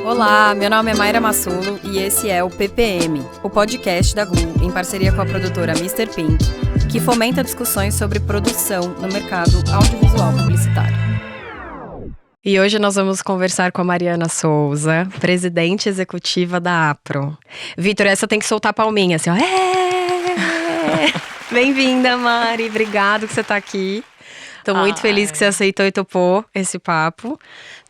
Olá, meu nome é Mayra Massulo e esse é o PPM, o podcast da Glu, em parceria com a produtora Mr. Pink, que fomenta discussões sobre produção no mercado audiovisual publicitário. E hoje nós vamos conversar com a Mariana Souza, presidente executiva da Apro. Vitor, essa tem que soltar a palminha, assim, ó. Bem-vinda, Mari, obrigado que você tá aqui. Tô muito feliz que você aceitou e topou esse papo.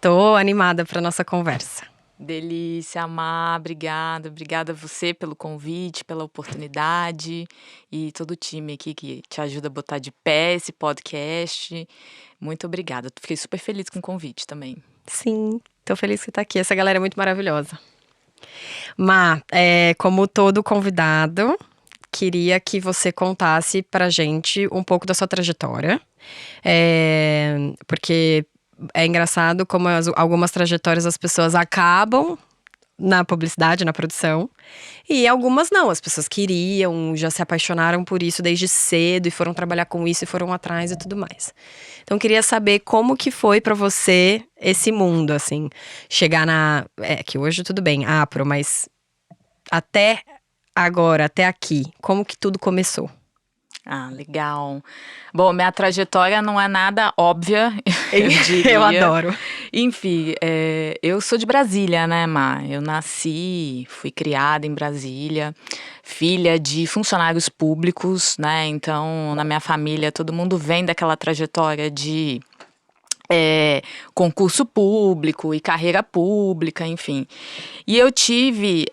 Tô animada para nossa conversa. Delícia, Má, obrigada a você pelo convite, pela oportunidade e todo o time aqui que te ajuda a botar de pé esse podcast. Muito obrigada, fiquei super feliz com o convite também. Sim, tô feliz que você tá aqui, essa galera é muito maravilhosa. Má, como todo convidado, queria que você contasse pra gente um pouco da sua trajetória, porque é engraçado como algumas trajetórias as pessoas acabam na publicidade, na produção, e algumas não, as pessoas queriam, já se apaixonaram por isso desde cedo e foram trabalhar com isso e foram atrás e tudo mais. Então queria saber como que foi pra você esse mundo, assim, chegar que hoje tudo bem, Apro, mas até agora, até aqui, como que tudo começou? Ah, legal. Bom, minha trajetória não é nada óbvia, eu diria. Eu adoro. Enfim, eu sou de Brasília, né, Má? Eu fui criada em Brasília, filha de funcionários públicos, né? Então, na minha família, todo mundo vem daquela trajetória de concurso público e carreira pública, enfim. E eu tive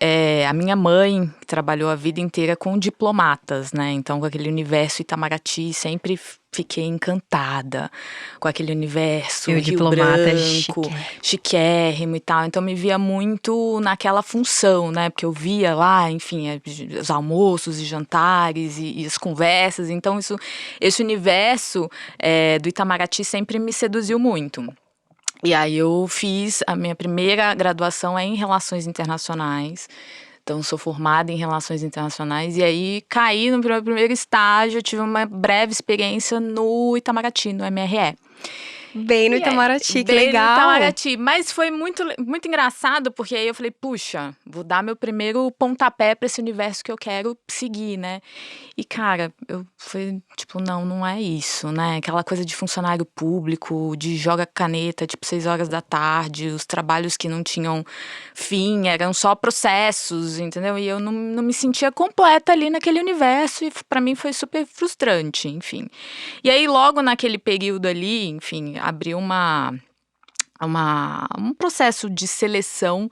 a minha mãe, que trabalhou a vida inteira com diplomatas, né? Então, com aquele universo Itamaraty, sempre fiquei encantada com aquele universo Rio diplomata Branco, chiquérrimo e tal. Então, me via muito naquela função, né? Porque eu via lá, enfim, os almoços e jantares e as conversas. Então, esse universo do Itamaraty sempre me seduziu muito. E aí eu fiz a minha primeira graduação em Relações Internacionais. Então, sou formada em Relações Internacionais. E aí, caí no meu primeiro estágio, tive uma breve experiência no Itamaraty, no MRE. Bem no Itamaraty, que legal! Bem no Itamaraty, mas foi muito, muito engraçado, porque aí eu falei, puxa, vou dar meu primeiro pontapé para esse universo que eu quero seguir, né? E, cara, eu fui, tipo, não é isso, né? Aquela coisa de funcionário público, de joga caneta, tipo, 6 horas da tarde, os trabalhos que não tinham fim, eram só processos, entendeu? E eu não me sentia completa ali naquele universo, e para mim foi super frustrante, enfim. E aí, logo naquele período ali, enfim, abriu um processo de seleção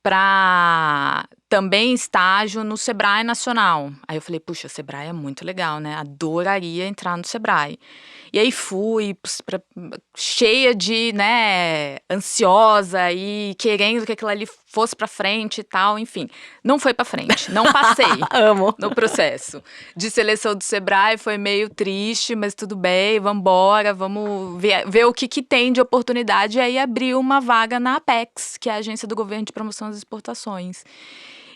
para também estágio no Sebrae Nacional. Aí eu falei, puxa, Sebrae é muito legal, né? Adoraria entrar no Sebrae. E aí fui cheia de, né, ansiosa e querendo que aquilo ali fosse pra frente e tal, enfim. Não foi pra frente, não passei Amo. No processo de seleção do Sebrae, foi meio triste, mas tudo bem, vambora, vamos ver o que tem de oportunidade. E aí abriu uma vaga na Apex, que é a Agência do Governo de Promoção das Exportações.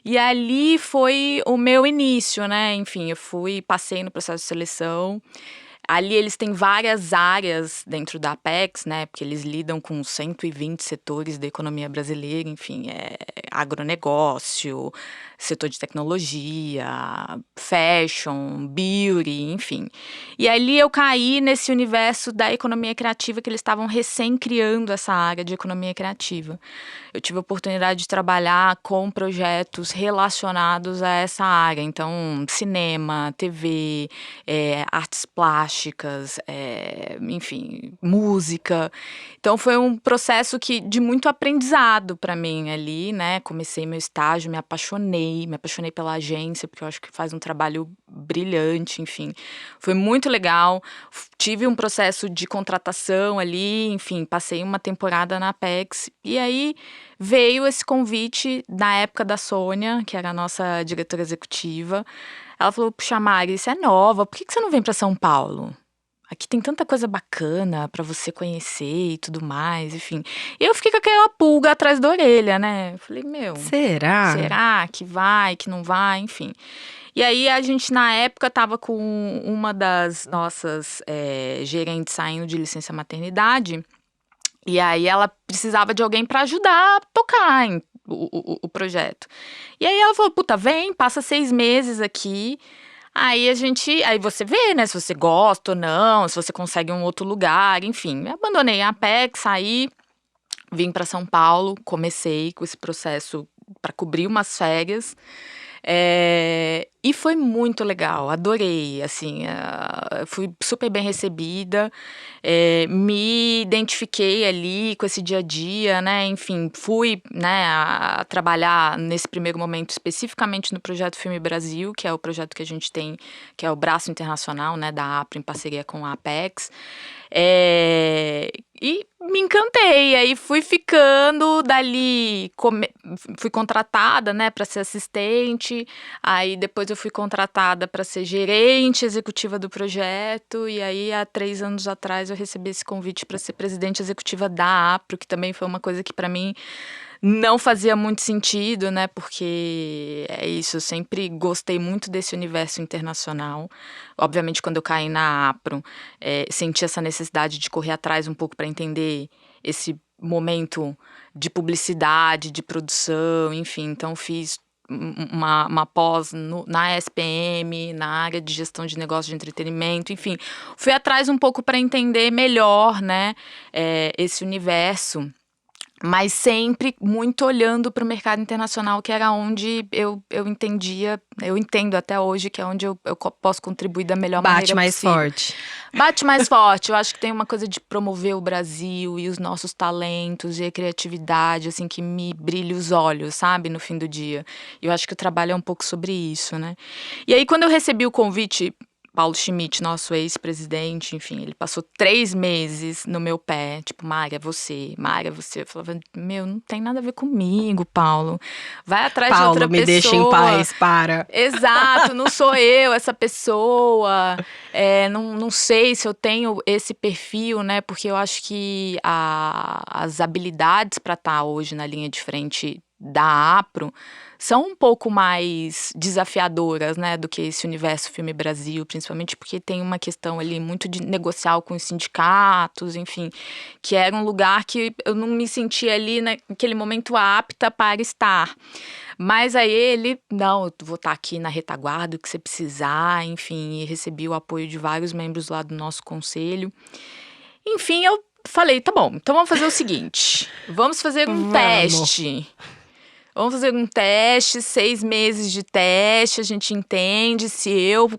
E ali foi o meu início, né? Enfim, passei no processo de seleção. Ali eles têm várias áreas dentro da Apex, né? Porque eles lidam com 120 setores da economia brasileira, enfim, agronegócio, setor de tecnologia, fashion, beauty, enfim. E ali eu caí nesse universo da economia criativa, que eles estavam recém criando essa área de economia criativa. Eu tive a oportunidade de trabalhar com projetos relacionados a essa área, então cinema, TV, artes plásticas, enfim, música. Então foi um processo de muito aprendizado para mim ali, né? Comecei meu estágio, me apaixonei pela agência, porque eu acho que faz um trabalho brilhante, enfim. Foi muito legal. Tive um processo de contratação ali, enfim, passei uma temporada na Apex. E aí veio esse convite na época da Sônia, que era a nossa diretora executiva. Ela falou, puxa, Mari, você é nova, por que você não vem para São Paulo? Aqui tem tanta coisa bacana para você conhecer e tudo mais, enfim. E eu fiquei com aquela pulga atrás da orelha, né? Eu falei, será que vai, que não vai, enfim. E aí a gente, na época, estava com uma das nossas gerentes saindo de licença maternidade. E aí ela precisava de alguém para ajudar a tocar o projeto. E aí ela falou, puta, vem, passa 6 meses aqui. Aí aí você vê, né, se você gosta ou não, se você consegue um outro lugar, enfim. Abandonei a Apex, saí, vim para São Paulo, comecei com esse processo para cobrir umas férias. E foi muito legal, adorei, assim, fui super bem recebida, me identifiquei ali com esse dia a dia, né, enfim, fui, né, a trabalhar nesse primeiro momento especificamente no Projeto Filme Brasil, que é o projeto que a gente tem, que é o braço internacional, né, da APRO em parceria com a Apex, e me encantei, aí fui ficando dali, fui contratada, né, para ser assistente, aí depois eu fui contratada para ser gerente executiva do projeto, e aí há 3 anos atrás eu recebi esse convite para ser presidente executiva da APRO, que também foi uma coisa que para mim não fazia muito sentido, né? Porque é isso, eu sempre gostei muito desse universo internacional. Obviamente, quando eu caí na APRO, senti essa necessidade de correr atrás um pouco para entender esse momento de publicidade, de produção, enfim. Então, fiz uma pós na SPM, na área de gestão de negócios de entretenimento, enfim. Fui atrás um pouco para entender melhor, né, esse universo. Mas sempre muito olhando para o mercado internacional, que era onde eu entendia, eu entendo até hoje, que é onde eu posso contribuir da melhor maneira mais possível. forte. Bate mais forte. Eu acho que tem uma coisa de promover o Brasil e os nossos talentos e a criatividade, assim, que me brilha os olhos, sabe, no fim do dia. E eu acho que o trabalho é um pouco sobre isso, né? E aí, quando eu recebi o convite, Paulo Schmidt, nosso ex-presidente, enfim, ele passou 3 meses no meu pé, tipo, Mária, você. Eu falava, meu, não tem nada a ver comigo, Paulo. Vai atrás de outra Paulo, me pessoa. deixa em paz, para. Exato, não sou eu essa pessoa. Não sei se eu tenho esse perfil, né? Porque eu acho que as habilidades para estar hoje na linha de frente da APRO são um pouco mais desafiadoras, né, do que esse universo Filme Brasil, principalmente porque tem uma questão ali muito de negociar com os sindicatos, enfim, que era um lugar que eu não me sentia ali naquele momento apta para estar. Mas aí ele, não, eu vou estar aqui na retaguarda, o que você precisar, enfim, e recebi o apoio de vários membros lá do nosso conselho. Enfim, eu falei, tá bom, então vamos fazer o seguinte, vamos fazer um teste. Vamos fazer um teste, 6 meses de teste, a gente entende se eu,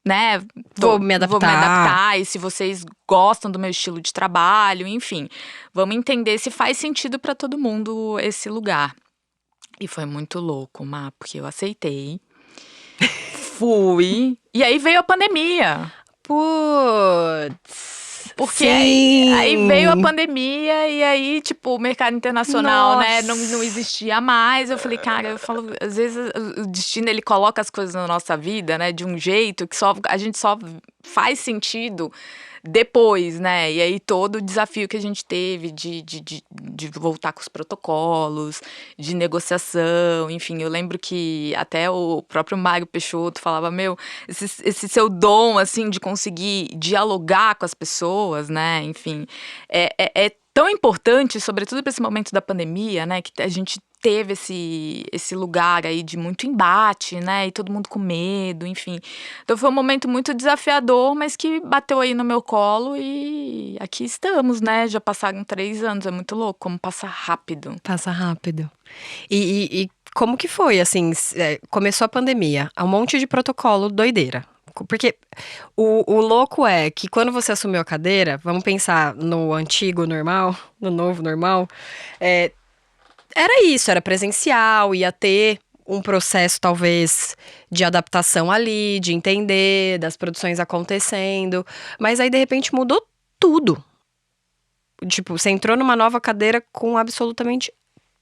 né, vou me adaptar e se vocês gostam do meu estilo de trabalho, enfim. Vamos entender se faz sentido para todo mundo esse lugar. E foi muito louco, Má, porque eu aceitei. Fui. E aí veio a pandemia. Putz. Porque aí veio a pandemia e aí, tipo, o mercado internacional, né, não existia mais. Eu falei, cara, às vezes o destino, ele coloca as coisas na nossa vida, né, de um jeito que a gente só faz sentido depois, né? E aí todo o desafio que a gente teve de voltar com os protocolos, de negociação, enfim. Eu lembro que até o próprio Mário Peixoto falava, meu, esse seu dom, assim, de conseguir dialogar com as pessoas, né? Enfim, é tão importante, sobretudo para esse momento da pandemia, né? Que a gente teve esse lugar aí de muito embate, né? E todo mundo com medo, enfim. Então foi um momento muito desafiador, mas que bateu aí no meu colo e aqui estamos, né? Já passaram 3 anos, é muito louco como passa rápido. Passa rápido. E como que foi, assim, começou a pandemia, há um monte de protocolo doideira. Porque o louco é que quando você assumiu a cadeira, vamos pensar no antigo normal, no novo normal, era isso, era presencial, ia ter um processo talvez de adaptação ali, de entender, das produções acontecendo, mas aí de repente mudou tudo. Tipo, você entrou numa nova cadeira com absolutamente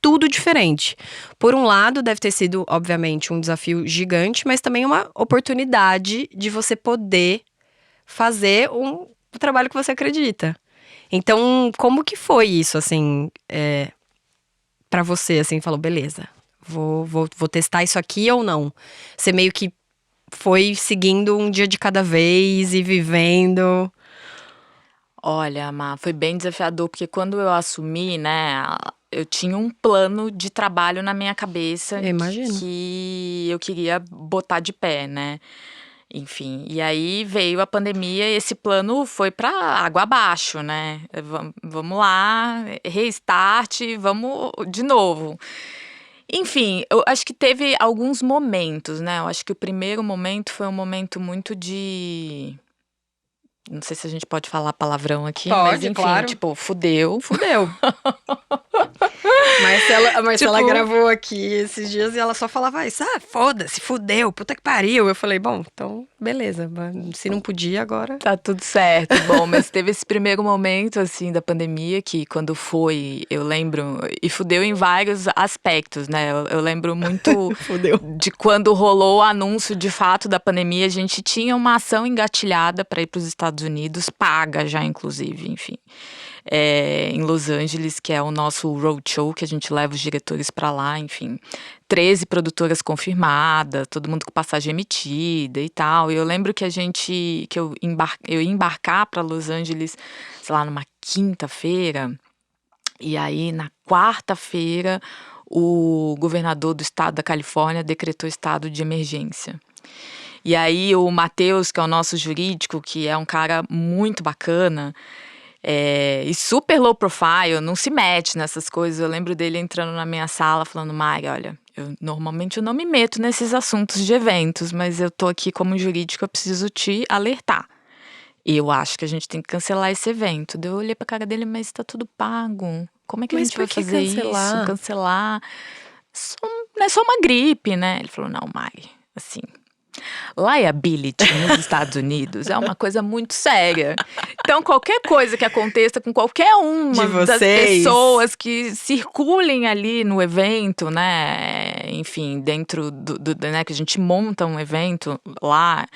tudo diferente. Por um lado, deve ter sido, obviamente, um desafio gigante, mas também uma oportunidade de você poder fazer o trabalho que você acredita. Então, como que foi isso, assim, pra você, assim, falou, beleza, vou testar isso aqui ou não? Você meio que foi seguindo um dia de cada vez e vivendo. Olha, Má, foi bem desafiador, porque quando eu assumi, né, eu tinha um plano de trabalho na minha cabeça Eu imagino. que eu queria botar de pé, né? Enfim, e aí veio a pandemia e esse plano foi para água abaixo, né? Vamos lá, restart, vamos de novo. Enfim, eu acho que teve alguns momentos, né? Eu acho que o primeiro momento foi um momento muito de. Não sei se a gente pode falar palavrão aqui, mas Pode, enfim, claro. tipo, fudeu. Fudeu. A Marcela Tipo, gravou aqui esses dias e ela só falava isso. Ah, foda-se, fudeu, puta que pariu. Eu falei, bom, então, beleza. Se não podia, agora. tá tudo certo. Bom, mas teve esse primeiro momento, assim, da pandemia, que quando foi, eu lembro, e fudeu em vários aspectos, né? Eu lembro muito Fudeu. de quando rolou o anúncio de fato da pandemia, a gente tinha uma ação engatilhada para ir para os Estados Unidos, paga já, inclusive, enfim. Em Los Angeles, que é o nosso roadshow, que a gente leva os diretores para lá, enfim. 13 produtoras confirmadas, todo mundo com passagem emitida e tal. E eu lembro que eu ia embarcar para Los Angeles, sei lá, numa quinta-feira. E aí, na quarta-feira, o governador do estado da Califórnia decretou estado de emergência. E aí, o Matheus, que é o nosso jurídico, que é um cara muito bacana, e super low profile, não se mete nessas coisas. Eu lembro dele entrando na minha sala falando, Mari, olha, normalmente eu não me meto nesses assuntos de eventos, mas eu tô aqui como jurídico, eu preciso te alertar. Eu acho que a gente tem que cancelar esse evento. Daí eu olhei pra cara dele, mas tá tudo pago. Como é que a Mas gente por vai que fazer cancelar? isso? Cancelar? Não é só uma gripe, né? Ele falou, não, Mari, assim, liability nos Estados Unidos é uma coisa muito séria. Então, qualquer coisa que aconteça com qualquer uma De das vocês. pessoas que circulem ali no evento, né? Enfim, dentro né, que a gente monta um evento lá,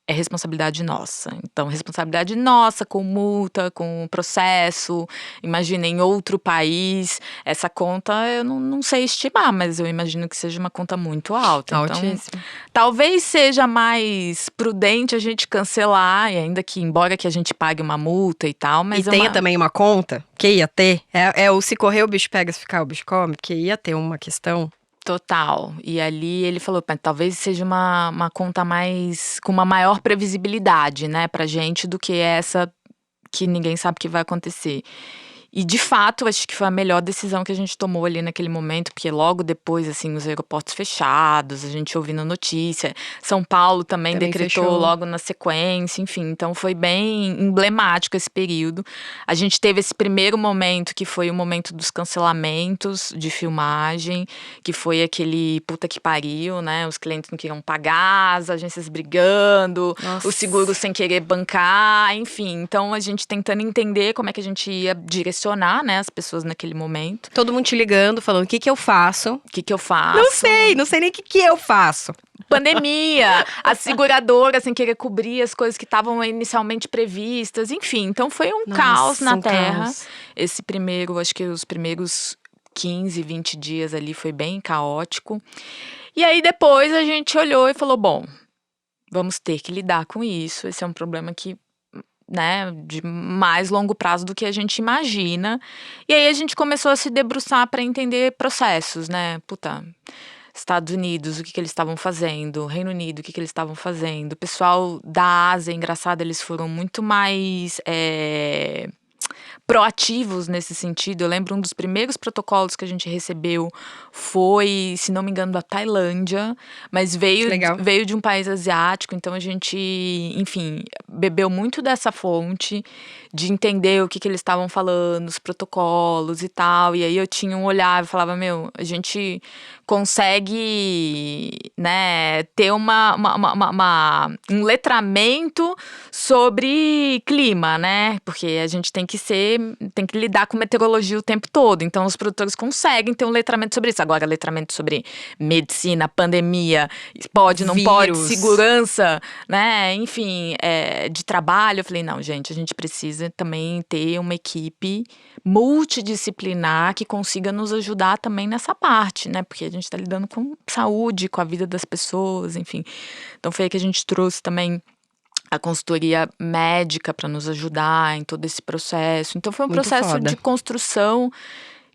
é responsabilidade nossa. Então, responsabilidade nossa com multa, com processo. Imagina, em outro país, essa conta eu não sei estimar, mas eu imagino que seja uma conta muito alta. Então, Altíssimo. talvez seja mais prudente a gente cancelar, e ainda que, embora que a gente pague uma multa e tal, E mas tenha também uma conta, que ia ter. É o se correr o bicho pega, se ficar o bicho come, porque ia ter uma questão. Total. E ali ele falou, talvez seja uma conta com uma maior previsibilidade, né, pra gente, do que essa que ninguém sabe o que vai acontecer. E, de fato, acho que foi a melhor decisão que a gente tomou ali naquele momento, porque logo depois, assim, os aeroportos fechados, a gente ouvindo notícia. São Paulo também decretou fechou. logo na sequência, enfim. Então, foi bem emblemático esse período. A gente teve esse primeiro momento, que foi o momento dos cancelamentos de filmagem, que foi aquele puta que pariu, né? Os clientes não queriam pagar, as agências brigando, Nossa. o seguro sem querer bancar, enfim. Então, a gente tentando entender como é que a gente ia direcionar, né, as pessoas naquele momento. Todo mundo te ligando, falando, o que que eu faço? O que eu faço? Não sei nem o que que eu faço. Pandemia, a seguradora sem querer cobrir as coisas que estavam inicialmente previstas, enfim. Então, foi um caos na Terra. Caos. Esse primeiro, acho que os primeiros 15, 20 dias ali foi bem caótico. E aí, depois, a gente olhou e falou, bom, vamos ter que lidar com isso. Esse é um problema que, né, de mais longo prazo do que a gente imagina. E aí a gente começou a se debruçar para entender processos, né? Puta, Estados Unidos, o que eles estavam fazendo, Reino Unido, o que eles estavam fazendo. O pessoal da Ásia, engraçado, eles foram muito mais proativos nesse sentido. Eu lembro um dos primeiros protocolos que a gente recebeu foi, se não me engano, da Tailândia, mas veio de um país asiático, então a gente, enfim, bebeu muito dessa fonte de entender o que eles estavam falando, os protocolos e tal. E aí eu tinha um olhar e falava, a gente consegue, né, ter um letramento sobre clima, né? Porque a gente tem que lidar com meteorologia o tempo todo. Então, os produtores conseguem ter um letramento sobre isso. Agora, letramento sobre medicina, pandemia, pode, não pode, segurança, né? Enfim, de trabalho. Eu falei, não, gente, a gente precisa também ter uma equipe multidisciplinar que consiga nos ajudar também nessa parte, né? Porque a gente está lidando com saúde, com a vida das pessoas, enfim. Então, foi aí que a gente trouxe também a consultoria médica para nos ajudar em todo esse processo. Então foi um Muito processo foda. de construção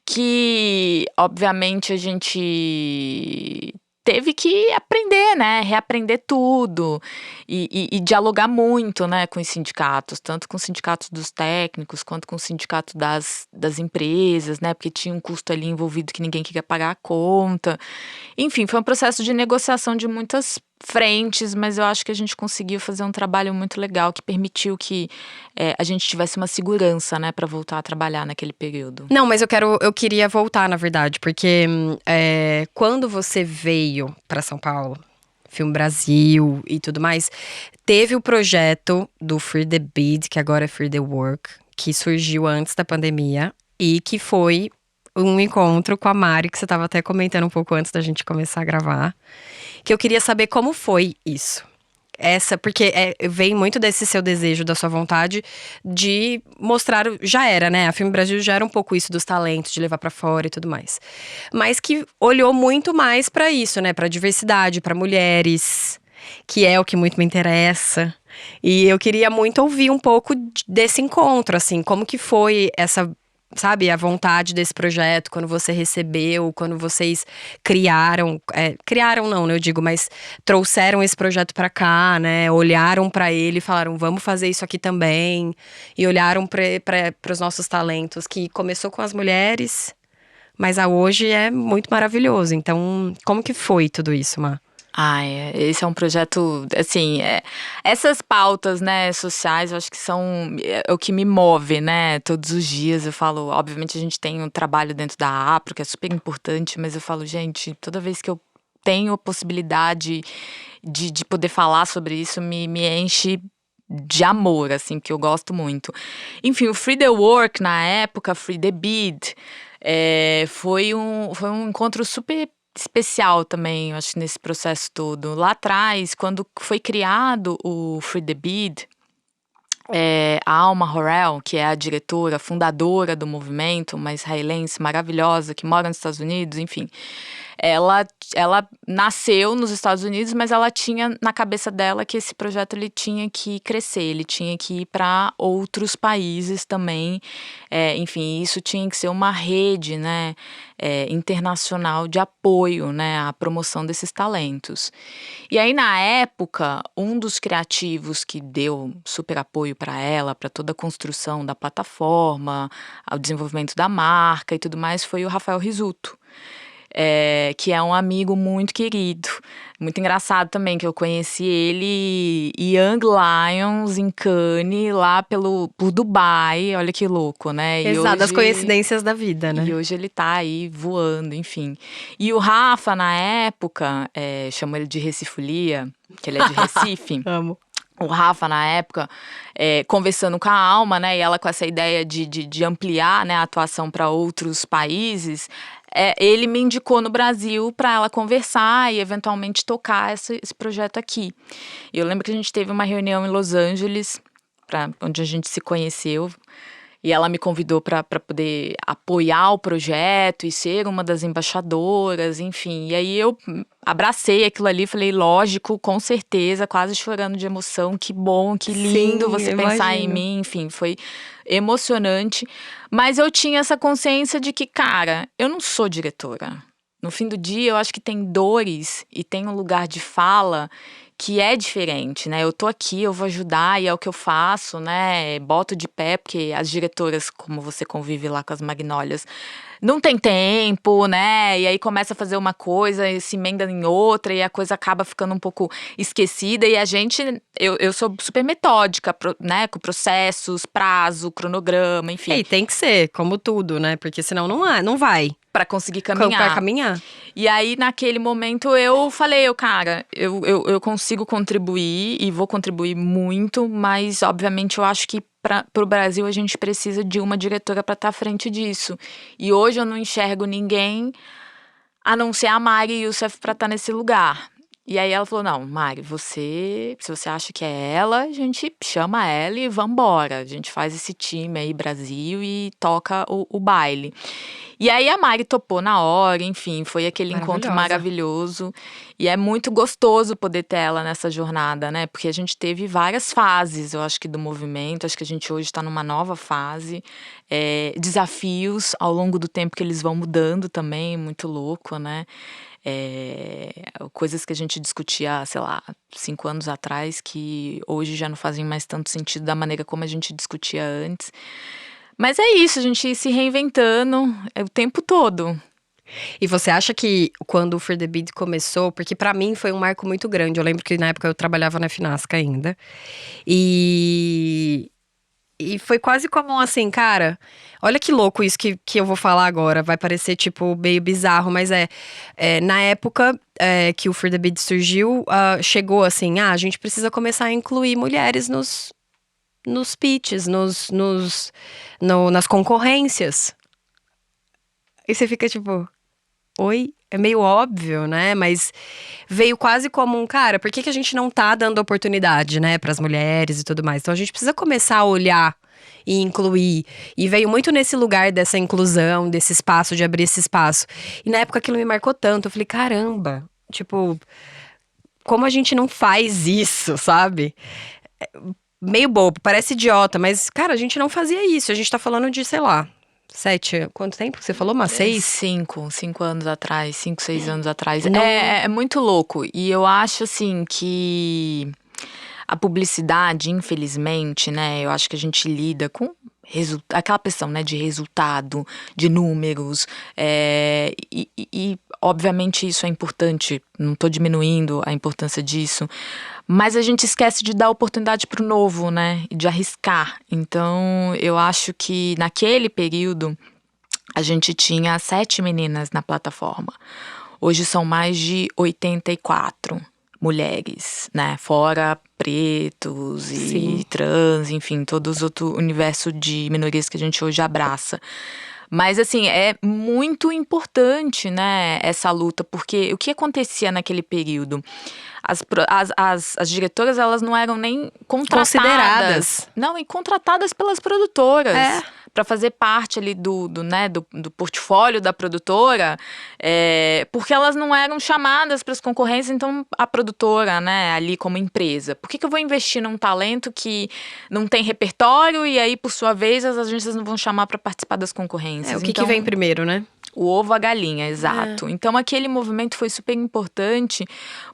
que, obviamente, a gente teve que aprender, né? Reaprender tudo e dialogar muito, né, com os sindicatos, tanto com os sindicatos dos técnicos quanto com o sindicato das empresas, né? Porque tinha um custo ali envolvido que ninguém queria pagar a conta. Enfim, foi um processo de negociação de muitas frentes, mas eu acho que a gente conseguiu fazer um trabalho muito legal que permitiu que a gente tivesse uma segurança, né, para voltar a trabalhar naquele período. Não, mas eu queria voltar, na verdade, porque quando você veio pra São Paulo, Filme Brasil e tudo mais, teve o projeto do Free the Bid, que agora é Free the Work, que surgiu antes da pandemia e que foi um encontro com a Mari, que você estava até comentando um pouco antes da gente começar a gravar, que eu queria saber como foi isso. Porque vem muito desse seu desejo, da sua vontade de mostrar, já era, né? A Filme Brasil já era um pouco isso dos talentos, de levar pra fora e tudo mais. Mas que olhou muito mais pra isso, né? Pra diversidade, pra mulheres, que é o que muito me interessa. E eu queria muito ouvir um pouco desse encontro, assim, como que foi essa, sabe, a vontade desse projeto, quando você recebeu, quando vocês criaram não, né, eu digo, mas trouxeram esse projeto pra cá, né, olharam pra ele e falaram, vamos fazer isso aqui também, e olharam para os nossos talentos, que começou com as mulheres, mas a hoje é muito maravilhoso. Então, como que foi tudo isso, Má? Esse é um projeto, assim, essas pautas, né, sociais, eu acho que são o que me move, né, todos os dias. Eu falo, obviamente a gente tem um trabalho dentro da APRO, que é super importante, mas eu falo, gente, toda vez que eu tenho a possibilidade de poder falar sobre isso, me enche de amor, assim, porque eu gosto muito. Enfim, o Free the Work, na época, Free the Bid, foi um encontro super especial também, eu acho, nesse processo todo. Lá atrás, quando foi criado o Free the Bid, a Alma Horrell, que é a diretora, fundadora do movimento, uma israelense maravilhosa que mora nos Estados Unidos, enfim. Ela nasceu nos Estados Unidos, mas ela tinha na cabeça dela que esse projeto ele tinha que crescer, ele tinha que ir para outros países também. Enfim, isso tinha que ser uma rede, né, internacional de apoio, né, à promoção desses talentos. E aí, na época, um dos criativos que deu super apoio para ela, para toda a construção da plataforma, ao desenvolvimento da marca e tudo mais, foi o Rafael Risuto. Que é um amigo muito querido. Muito engraçado também, que eu conheci ele Young Lions em Cannes, lá por Dubai. Olha que louco, né? Exato, as coincidências da vida, né? E hoje ele tá aí voando, enfim. E o Rafa, na época, chamou ele de Recifolia, que ele é de Recife. Amo. O Rafa, na época, conversando com a Alma, né, e ela com essa ideia de ampliar, né, a atuação para outros países, ele me indicou no Brasil para ela conversar e eventualmente tocar esse projeto aqui. E eu lembro que a gente teve uma reunião em Los Angeles, onde a gente se conheceu, e ela me convidou para poder apoiar o projeto e ser uma das embaixadoras, enfim. E aí eu abracei aquilo ali, falei, lógico, com certeza, quase chorando de emoção. Que bom, que lindo. Sim, você pensar em mim, enfim, foi emocionante. Mas eu tinha essa consciência de que, cara, eu não sou diretora. No fim do dia, eu acho que tem dores e tem um lugar de fala que é diferente, né? Eu tô aqui, eu vou ajudar e é o que eu faço, né? Boto de pé, porque as diretoras, como você convive lá com as Magnólias, não tem tempo, né? E aí começa a fazer uma coisa e se emenda em outra e a coisa acaba ficando um pouco esquecida. E a gente, eu sou super metódica, né? Com processos, prazo, cronograma, enfim. E tem que ser, como tudo, né? Porque senão não vai. Pra conseguir caminhar. Pra caminhar. E aí, naquele momento, eu falei, cara, eu consigo contribuir e vou contribuir muito, mas, obviamente, eu acho que pro Brasil a gente precisa de uma diretora pra estar à frente disso. E hoje eu não enxergo ninguém a não ser a Mari Youssef pra estar nesse lugar. E aí ela falou, não, Mari, se você acha que é ela, a gente chama ela e vambora. A gente faz esse time aí, Brasil, e toca o baile. E aí a Mari topou na hora, enfim, foi aquele encontro maravilhoso. E é muito gostoso poder ter ela nessa jornada, né? Porque a gente teve várias fases, eu acho que do movimento, acho que a gente hoje está numa nova fase. Desafios ao longo do tempo que eles vão mudando também, muito louco, né? Coisas que a gente discutia, sei lá, 5 anos atrás, que hoje já não fazem mais tanto sentido da maneira como a gente discutia antes. Mas é isso, a gente ir se reinventando o tempo todo. E você acha que quando o Free the Beat começou, porque pra mim foi um marco muito grande, eu lembro que na época eu trabalhava na Finasca ainda, e foi quase como assim, cara, olha que louco isso que eu vou falar agora, vai parecer tipo meio bizarro, mas na época que o Free the Beat surgiu, chegou assim, a gente precisa começar a incluir mulheres nos pitches, nas concorrências. E você fica tipo, oi? É meio óbvio, né? Mas veio quase como um cara, por que a gente não tá dando oportunidade, né, pras mulheres e tudo mais? Então a gente precisa começar a olhar e incluir. E veio muito nesse lugar dessa inclusão, desse espaço, de abrir esse espaço. E na época aquilo me marcou tanto, eu falei, caramba, tipo, como a gente não faz isso, sabe? Meio bobo, parece idiota, mas, cara, a gente não fazia isso. A gente tá falando de, sei lá, 7, quanto tempo que você falou? Umas 6? 5 anos atrás, 5, 6 anos atrás. É muito louco. E eu acho, assim, que a publicidade, infelizmente, né? Eu acho que a gente lida com aquela pressão, né? De resultado, de números. E, obviamente, isso é importante. Não tô diminuindo a importância disso. Mas a gente esquece de dar oportunidade pro novo, né? E de arriscar. Então, eu acho que naquele período a gente tinha 7 meninas na plataforma. Hoje são mais de 84 mulheres, né? Fora pretos e trans, enfim, todos os outros universo de minorias que a gente hoje abraça. Mas, assim, é muito importante, né, essa luta, porque o que acontecia naquele período? As diretoras, elas não eram nem contratadas. Consideradas. Não, e contratadas pelas produtoras. Para fazer parte ali do portfólio da produtora, porque elas não eram chamadas para as concorrências, então a produtora, né, ali como empresa. Por que eu vou investir num talento que não tem repertório e aí, por sua vez, as agências não vão chamar para participar das concorrências? O que vem primeiro, né? O ovo, a galinha, exato. Então, aquele movimento foi super importante,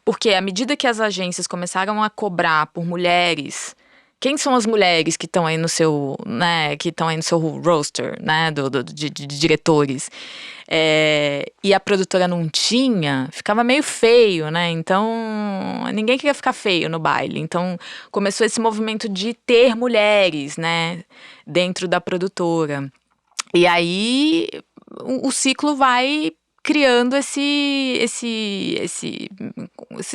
porque à medida que as agências começaram a cobrar por mulheres... Quem são as mulheres que estão aí no seu, né, que estão aí no seu roster, né, de diretores? E a produtora não tinha, ficava meio feio, né? Então, ninguém queria ficar feio no baile. Então, começou esse movimento de ter mulheres, né, dentro da produtora. E aí, o ciclo vai criando esse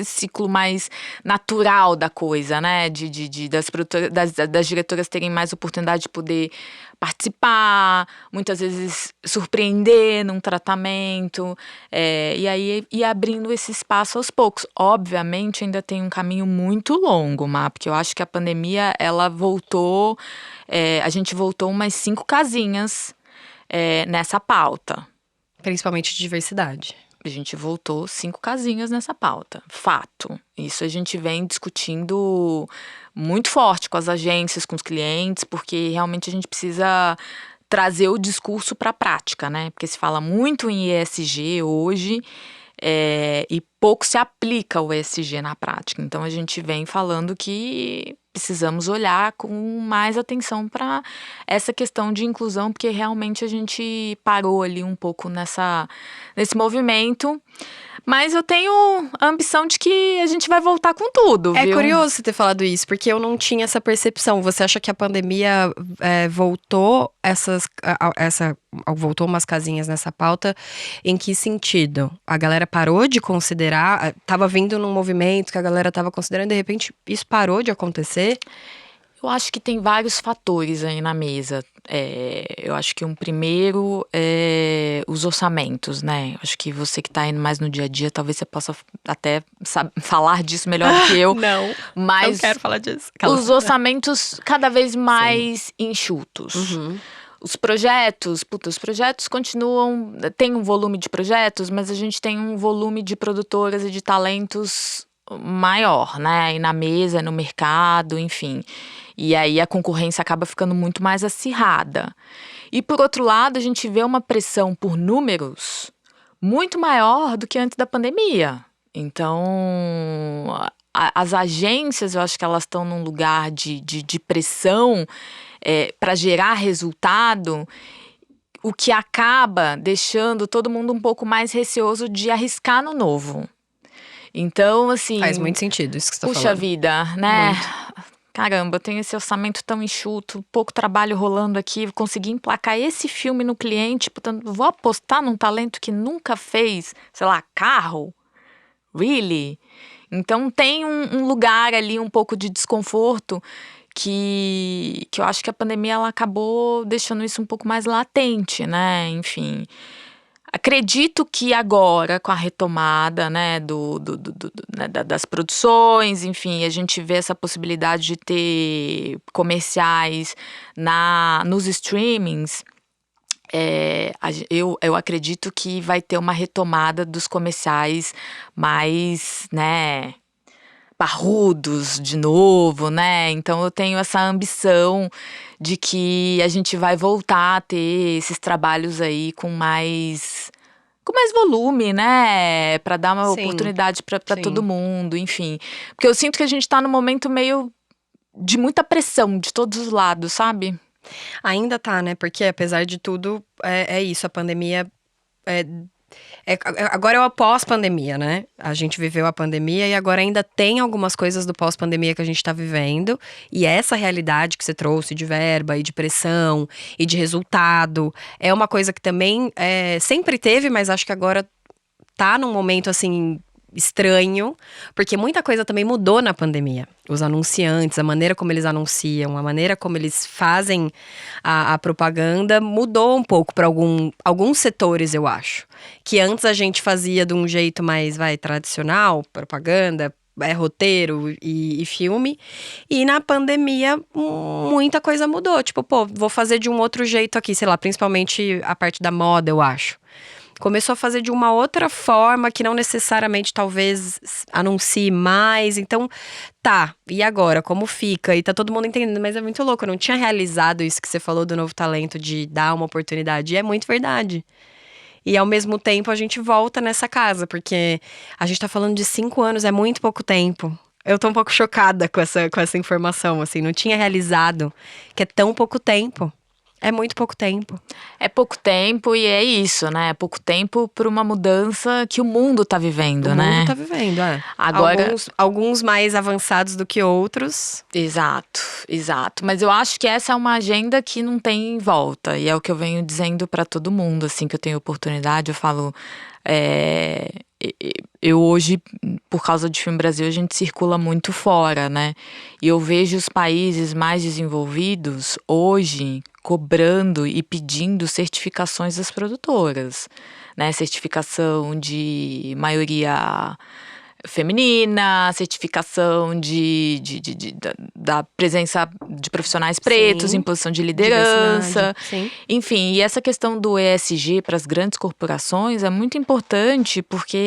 ciclo mais natural da coisa, né? Das diretoras terem mais oportunidade de poder participar, muitas vezes surpreender num tratamento, e aí ir abrindo esse espaço aos poucos. Obviamente, ainda tem um caminho muito longo, porque eu acho que a pandemia, ela voltou, a gente voltou umas 5 casinhas nessa pauta. Principalmente de diversidade. A gente voltou 5 casinhas nessa pauta. Fato. Isso a gente vem discutindo muito forte com as agências, com os clientes, porque realmente a gente precisa trazer o discurso para a prática, né? Porque se fala muito em ESG hoje, e pouco se aplica o ESG na prática. Então a gente vem falando que precisamos olhar com mais atenção para essa questão de inclusão, porque realmente a gente parou ali um pouco nesse movimento. Mas eu tenho a ambição de que a gente vai voltar com tudo, viu? É curioso você ter falado isso, porque eu não tinha essa percepção. Você acha que a pandemia voltou voltou umas casinhas nessa pauta? Em que sentido? A galera parou de considerar? Tava vindo num movimento que a galera tava considerando, de repente isso parou de acontecer? Eu acho que tem vários fatores aí na mesa. Eu acho que um primeiro é os orçamentos, né? Eu acho que você que tá indo mais no dia a dia, talvez você possa até falar disso melhor do que eu. Não quero falar disso. Os orçamentos cada vez mais enxutos. Uhum. Os projetos continuam, tem um volume de projetos, mas a gente tem um volume de produtoras e de talentos maior, né? Aí na mesa, no mercado, enfim. E aí a concorrência acaba ficando muito mais acirrada. E por outro lado, a gente vê uma pressão por números muito maior do que antes da pandemia. Então, as agências, eu acho que elas estão num lugar de pressão para gerar resultado, o que acaba deixando todo mundo um pouco mais receoso de arriscar no novo. Então, assim... Faz muito sentido isso que você tá puxa falando. vida, né? Muito. Caramba, eu tenho esse orçamento tão enxuto, pouco trabalho rolando aqui, consegui emplacar esse filme no cliente, portanto, vou apostar num talento que nunca fez, sei lá, carro? Really? Então tem um lugar ali, um pouco de desconforto, que eu acho que a pandemia ela acabou deixando isso um pouco mais latente, né? Enfim... Acredito que agora, com a retomada, né, das produções, enfim, a gente vê essa possibilidade de ter comerciais nos streamings. Eu acredito que vai ter uma retomada dos comerciais mais, né, parrudos de novo, né? Então eu tenho essa ambição de que a gente vai voltar a ter esses trabalhos aí com mais volume, né? Para dar uma oportunidade para todo mundo, enfim. Porque eu sinto que a gente tá num momento meio de muita pressão de todos os lados, sabe? Ainda tá, né? Porque apesar de tudo, é isso, a pandemia agora é o pós-pandemia, né? A gente viveu a pandemia e agora ainda tem algumas coisas do pós-pandemia que a gente tá vivendo. E essa realidade que você trouxe de verba e de pressão e de resultado é uma coisa que também sempre teve, mas acho que agora tá num momento, assim, estranho. Porque muita coisa também mudou na pandemia. Os anunciantes, a maneira como eles anunciam, a maneira como eles fazem a propaganda mudou um pouco para alguns setores, eu acho. Que antes a gente fazia de um jeito mais, tradicional, propaganda, roteiro e filme. E na pandemia, muita coisa mudou. Tipo, vou fazer de um outro jeito aqui, sei lá, principalmente a parte da moda, eu acho. Começou a fazer de uma outra forma que não necessariamente talvez anuncie mais. Então, e agora? Como fica? E tá todo mundo entendendo, mas é muito louco. Eu não tinha realizado isso que você falou do novo talento, de dar uma oportunidade. E é muito verdade. E ao mesmo tempo a gente volta nessa casa, porque a gente tá falando de 5 anos, é muito pouco tempo. Eu tô um pouco chocada com essa informação, assim. Não tinha realizado que é tão pouco tempo. É muito pouco tempo. É pouco tempo e é isso, né? É pouco tempo para uma mudança que o mundo tá vivendo, né? O mundo tá vivendo, Agora... Alguns mais avançados do que outros. Exato. Mas eu acho que essa é uma agenda que não tem volta. E é o que eu venho dizendo para todo mundo, assim, que eu tenho oportunidade. Eu falo... Eu hoje, por causa de Filme Brasil, a gente circula muito fora, né? E eu vejo os países mais desenvolvidos hoje cobrando e pedindo certificações das produtoras, né? Certificação de maioria feminina, certificação da presença de profissionais pretos em posição de liderança. Sim. Enfim, e essa questão do ESG para as grandes corporações é muito importante porque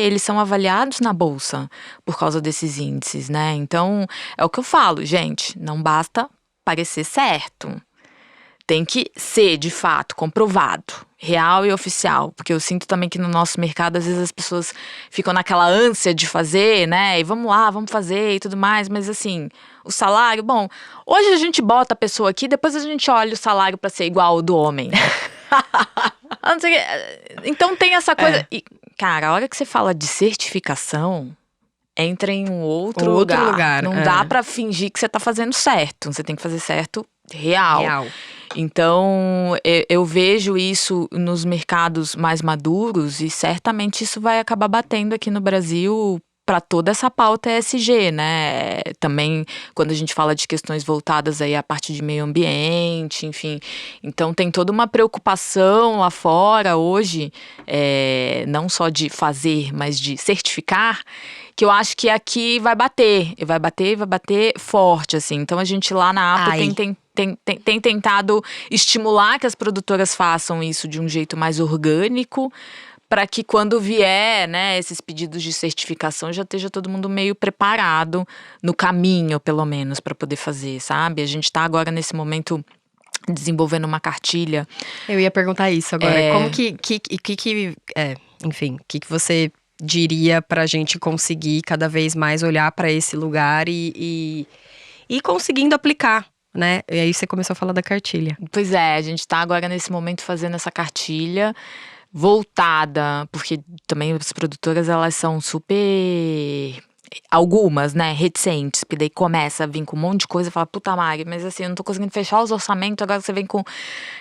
eles são avaliados na bolsa por causa desses índices, né? Então, é o que eu falo, gente, não basta parecer certo. Tem que ser, de fato, comprovado, real e oficial. Porque eu sinto também que no nosso mercado, às vezes as pessoas ficam naquela ânsia de fazer, né? E vamos lá, vamos fazer e tudo mais. Mas assim, o salário, bom, hoje a gente bota a pessoa aqui, depois a gente olha o salário para ser igual ao do homem. Então tem essa coisa... E, cara, a hora que você fala de certificação... Entra em um outro lugar. Não dá pra fingir que você tá fazendo certo. Você tem que fazer certo real. Então, eu vejo isso nos mercados mais maduros e certamente isso vai acabar batendo aqui no Brasil para toda essa pauta ESG, né? Também quando a gente fala de questões voltadas aí à parte de meio ambiente, enfim. Então tem toda uma preocupação lá fora hoje, não só de fazer, mas de certificar, que eu acho que aqui vai bater forte, assim. Então a gente lá na APA tem tentado estimular que as produtoras façam isso de um jeito mais orgânico, para que quando vier, né, esses pedidos de certificação já esteja todo mundo meio preparado no caminho, pelo menos, para poder fazer, sabe? A gente está agora nesse momento desenvolvendo uma cartilha. Eu ia perguntar isso agora. Como enfim, o que você diria pra gente conseguir cada vez mais olhar pra esse lugar e conseguindo aplicar, né? E aí você começou a falar da cartilha. Pois é, a gente está agora nesse momento fazendo essa cartilha voltada, porque também as produtoras, elas são super, algumas, né, reticentes, porque daí começa a vir com um monte de coisa e fala, puta Mari, mas assim, eu não tô conseguindo fechar os orçamentos, agora você vem com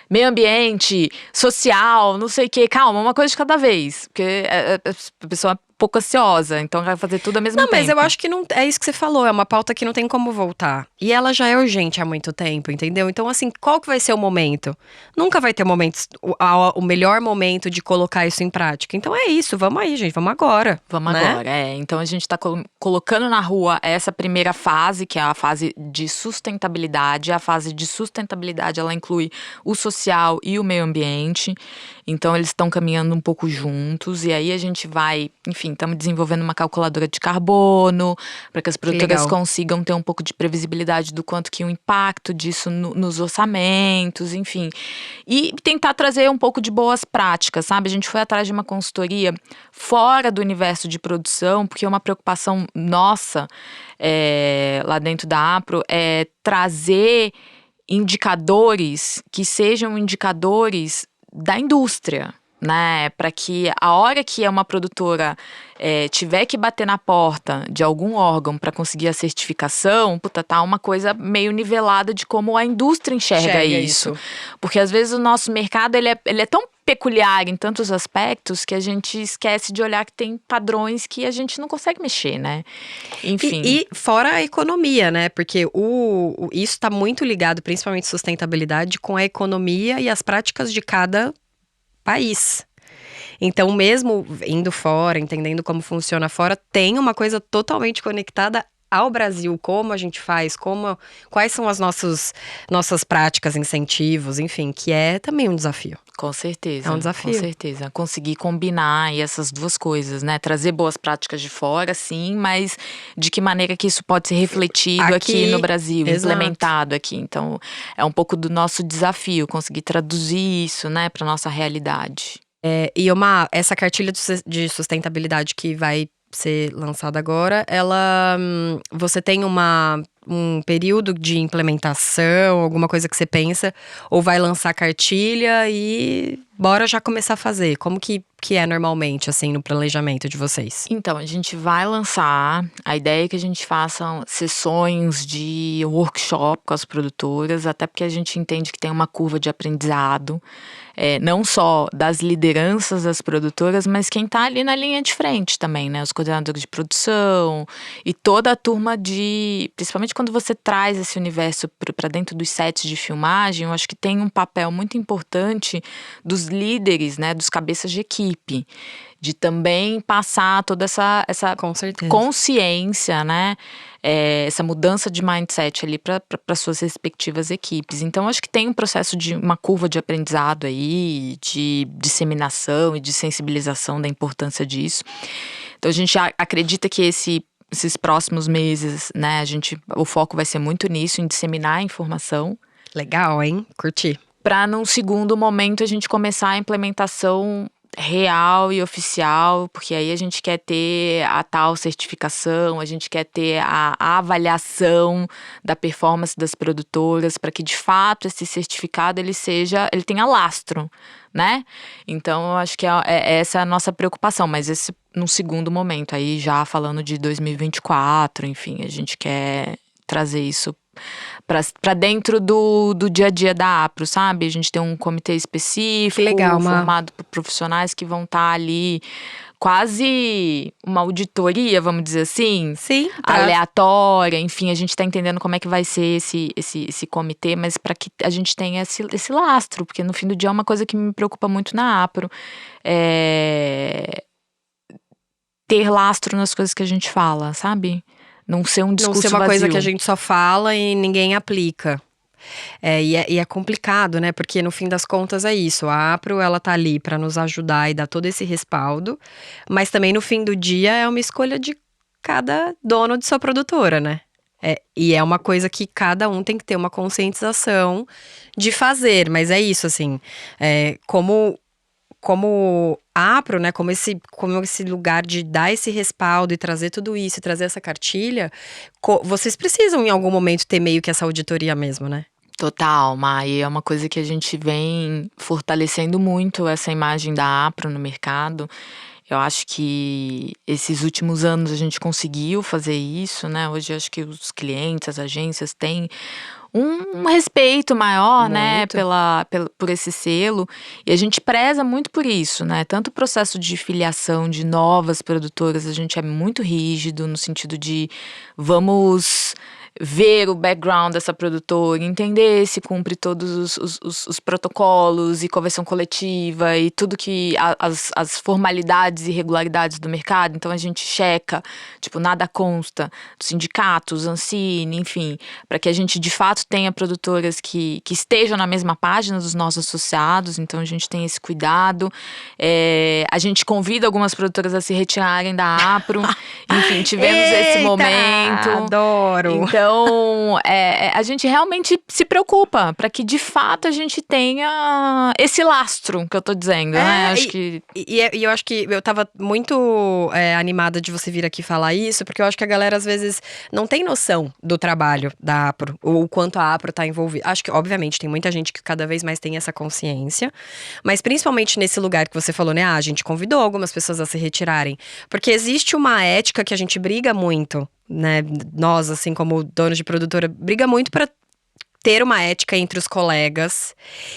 meio ambiente, social, não sei o quê. Calma, uma coisa de cada vez, porque a pessoa é pouco ansiosa, então vai fazer tudo ao mesmo tempo. Não, mas eu acho que não é isso que você falou, é uma pauta que não tem como voltar. E ela já é urgente há muito tempo, entendeu? Então, assim, qual que vai ser o momento? Nunca vai ter o melhor momento de colocar isso em prática. Então é isso, vamos aí, gente, vamos agora. Vamos né? agora, Então a gente tá colocando na rua essa primeira fase, que é a fase de sustentabilidade. A fase de sustentabilidade, ela inclui o social e o meio ambiente. Então eles estão caminhando um pouco juntos. E aí a gente vai, enfim, estamos desenvolvendo uma calculadora de carbono para que as produtoras consigam ter um pouco de previsibilidade do quanto que o impacto disso nos orçamentos, enfim. E tentar trazer um pouco de boas práticas, sabe? A gente foi atrás de uma consultoria fora do universo de produção, porque uma preocupação nossa lá dentro da APRO é trazer indicadores que sejam indicadores da indústria, né? Para que a hora que uma produtora tiver que bater na porta de algum órgão para conseguir a certificação, tá uma coisa meio nivelada de como a indústria enxerga isso. Porque às vezes o nosso mercado ele é tão peculiar em tantos aspectos que a gente esquece de olhar que tem padrões que a gente não consegue mexer, né? Enfim. E fora a economia, né? Porque isso está muito ligado, principalmente sustentabilidade, com a economia e as práticas de cada país. Então, mesmo indo fora, entendendo como funciona fora, tem uma coisa totalmente conectada ao Brasil, como a gente faz, quais são as nossas práticas, incentivos, enfim, que é também um desafio. Com certeza. É um desafio. Com certeza. Conseguir combinar aí essas duas coisas, né? Trazer boas práticas de fora, sim, mas de que maneira que isso pode ser refletido aqui no Brasil, implementado aqui. Então, é um pouco do nosso desafio, conseguir traduzir isso, né, para nossa realidade. E essa cartilha de sustentabilidade que vai ser lançada agora, você tem um período de implementação, alguma coisa que você pensa, ou vai lançar a cartilha e bora já começar a fazer? Como que é normalmente, assim, no planejamento de vocês? Então, a gente vai lançar, a ideia é que a gente faça sessões de workshop com as produtoras, até porque a gente entende que tem uma curva de aprendizado, não só das lideranças das produtoras, mas quem está ali na linha de frente também, né? Os coordenadores de produção e toda a turma principalmente quando você traz esse universo para dentro dos sets de filmagem, eu acho que tem um papel muito importante dos líderes, né? Dos cabeças de equipe, de também passar toda essa consciência, né? Essa mudança de mindset ali para suas respectivas equipes. Então, acho que tem um processo de uma curva de aprendizado aí, de disseminação e de sensibilização da importância disso. Então, a gente acredita que esses próximos meses, né, o foco vai ser muito nisso, em disseminar a informação. Legal, hein? Curti. Para, num segundo momento, a gente começar a implementação real e oficial, porque aí a gente quer ter a tal certificação, a gente quer ter a avaliação da performance das produtoras, para que de fato esse certificado ele tenha lastro, né? Então eu acho que essa é a nossa preocupação, mas esse num segundo momento, aí já falando de 2024, enfim, a gente quer trazer isso para dentro do dia a dia da APRO, sabe? A gente tem um comitê específico, formado por profissionais que vão estar ali, quase uma auditoria, vamos dizer assim. Sim. Aleatória, enfim, a gente está entendendo como é que vai ser esse comitê, mas para que a gente tenha esse lastro, porque no fim do dia é uma coisa que me preocupa muito na APRO, ter lastro nas coisas que a gente fala, sabe? Não ser um discurso vazio. Não ser uma coisa que a gente só fala e ninguém aplica. E é complicado, né? Porque no fim das contas é isso. A Apro, ela tá ali para nos ajudar e dar todo esse respaldo. Mas também no fim do dia é uma escolha de cada dono de sua produtora, né? E é uma coisa que cada um tem que ter uma conscientização de fazer. Mas é isso, assim. Como Apro, né, como esse lugar de dar esse respaldo e trazer tudo isso, e trazer essa cartilha, vocês precisam em algum momento ter meio que essa auditoria mesmo, né? Total, Mai, é uma coisa que a gente vem fortalecendo muito essa imagem da Apro no mercado. Eu acho que esses últimos anos a gente conseguiu fazer isso, né? Hoje eu acho que os clientes, as agências têm um respeito maior, né, por esse selo. E a gente preza muito por isso, né? Tanto o processo de filiação de novas produtoras, a gente é muito rígido no sentido de vamos ver o background dessa produtora, entender se cumpre todos os protocolos e convenção coletiva e tudo que as formalidades e regularidades do mercado. Então a gente checa, tipo, nada consta dos sindicatos, Ancine, enfim, para que a gente de fato tenha produtoras que estejam na mesma página dos nossos associados. Então a gente tem esse cuidado. A gente convida algumas produtoras a se retirarem da Apro. Enfim, tivemos esse momento. Adoro! Então, a gente realmente se preocupa para que, de fato, a gente tenha esse lastro que eu tô dizendo, né? Acho que... E eu acho que eu tava muito animada de você vir aqui falar isso, porque eu acho que a galera, às vezes, não tem noção do trabalho da Apro, ou o quanto a Apro tá envolvida. Acho que, obviamente, tem muita gente que cada vez mais tem essa consciência, mas principalmente nesse lugar que você falou, né? A gente convidou algumas pessoas a se retirarem, porque existe uma ética que a gente briga muito, né, nós, assim, como donos de produtora, briga muito para ter uma ética entre os colegas,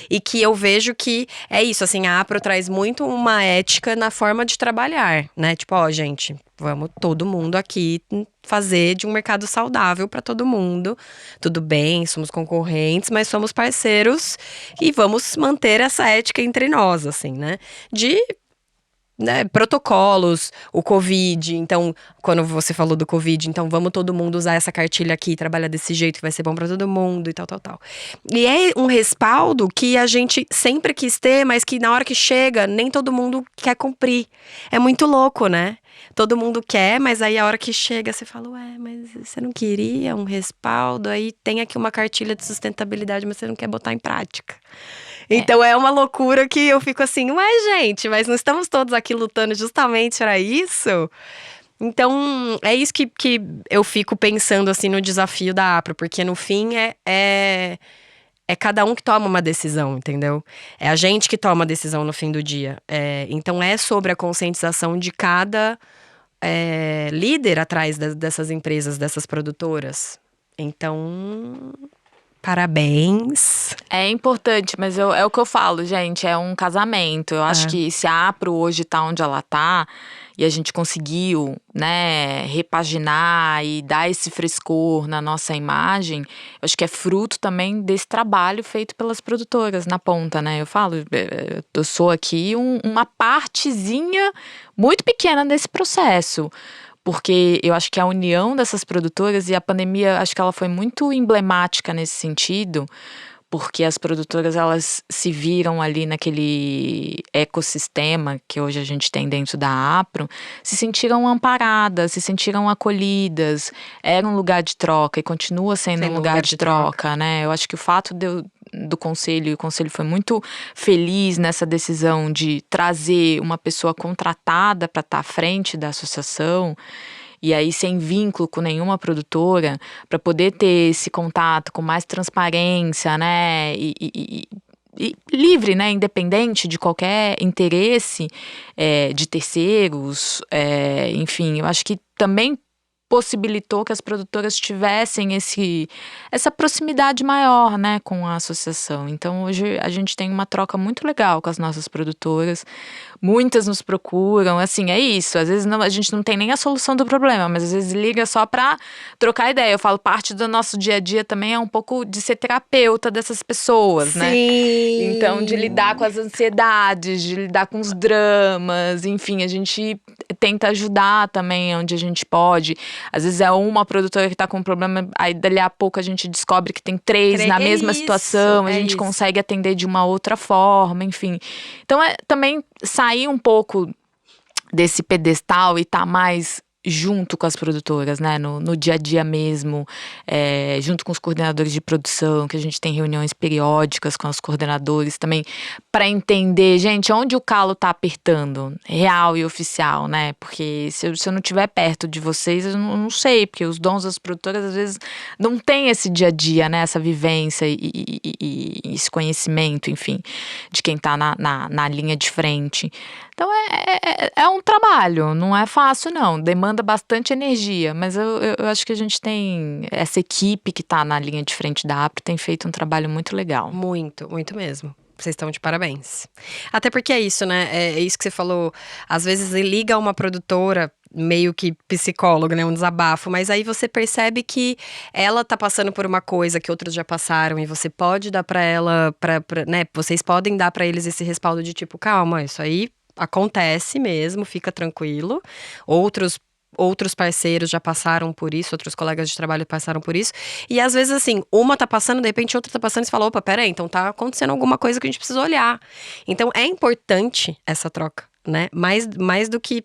e que eu vejo que é isso, assim, a Apro traz muito uma ética na forma de trabalhar, né, tipo, ó, gente, vamos todo mundo aqui fazer de um mercado saudável para todo mundo, tudo bem, somos concorrentes, mas somos parceiros e vamos manter essa ética entre nós, assim, né, protocolos, o Covid. Então, quando você falou do Covid, então vamos todo mundo usar essa cartilha aqui, trabalhar desse jeito que vai ser bom pra todo mundo e tal. E é um respaldo que a gente sempre quis ter, mas que na hora que chega, nem todo mundo quer cumprir. É muito louco, né? Todo mundo quer, mas aí a hora que chega, você fala, mas você não queria um respaldo? Aí tem aqui uma cartilha de sustentabilidade, mas você não quer botar em prática. Então é uma loucura que eu fico assim, gente, mas não estamos todos aqui lutando justamente para isso? Então é isso que eu fico pensando assim no desafio da Apro, porque no fim é cada um que toma uma decisão, entendeu? É a gente que toma a decisão no fim do dia. Então é sobre a conscientização de cada líder atrás dessas empresas, dessas produtoras. Então... Parabéns. É importante, mas é o que eu falo, gente, é um casamento. Eu acho que se a Apro hoje tá onde ela tá, e a gente conseguiu, né, repaginar e dar esse frescor na nossa imagem, eu acho que é fruto também desse trabalho feito pelas produtoras na ponta, né? Eu falo, eu sou aqui uma partezinha muito pequena desse processo. Porque eu acho que a união dessas produtoras, e a pandemia, acho que ela foi muito emblemática nesse sentido, porque as produtoras, elas se viram ali naquele ecossistema que hoje a gente tem dentro da Apro, se sentiram amparadas, se sentiram acolhidas, era um lugar de troca e continua sendo um lugar de troca, né? Eu acho que o fato do conselho, e o conselho foi muito feliz nessa decisão de trazer uma pessoa contratada para estar à frente da associação, e aí sem vínculo com nenhuma produtora, para poder ter esse contato com mais transparência, né, e livre, né, independente de qualquer interesse de terceiros, enfim, eu acho que também possibilitou que as produtoras tivessem essa proximidade maior, né, com a associação. Então, hoje a gente tem uma troca muito legal com as nossas produtoras. Muitas nos procuram, assim, é isso. Às vezes a gente não tem nem a solução do problema, mas às vezes liga só pra trocar ideia. Eu falo, parte do nosso dia a dia também é um pouco de ser terapeuta dessas pessoas, né? Sim. Então, de lidar com as ansiedades, de lidar com os dramas, enfim, a gente tenta ajudar também onde a gente pode. Às vezes é uma produtora que tá com um problema, aí dali a pouco a gente descobre que tem três na mesma situação, a gente consegue atender de uma outra forma, enfim. Então também sair um pouco desse pedestal e tá mais junto com as produtoras, né, no dia a dia mesmo, junto com os coordenadores de produção, que a gente tem reuniões periódicas com os coordenadores também, para entender, gente, onde o calo tá apertando, real e oficial, né, porque se eu não estiver perto de vocês, eu não sei, porque os dons das produtoras às vezes não tem esse dia a dia, né, essa vivência e esse conhecimento, enfim, de quem tá na linha de frente. Então é um trabalho, não é fácil não, demanda bastante energia, mas eu acho que a gente tem essa equipe que tá na linha de frente da APRO, tem feito um trabalho muito legal. Muito, muito mesmo. Vocês estão de parabéns. Até porque é isso, né? É isso que você falou. Às vezes liga uma produtora, meio que psicólogo, né? Um desabafo. Mas aí você percebe que ela tá passando por uma coisa que outros já passaram. E você pode dar pra ela, né? Vocês podem dar pra eles esse respaldo de tipo, calma, isso aí acontece mesmo, fica tranquilo. Outros parceiros já passaram por isso, outros colegas de trabalho passaram por isso. E às vezes, assim, uma tá passando, de repente outra tá passando e você fala, opa, peraí, então tá acontecendo alguma coisa que a gente precisa olhar. Então é importante essa troca, né? Mais do que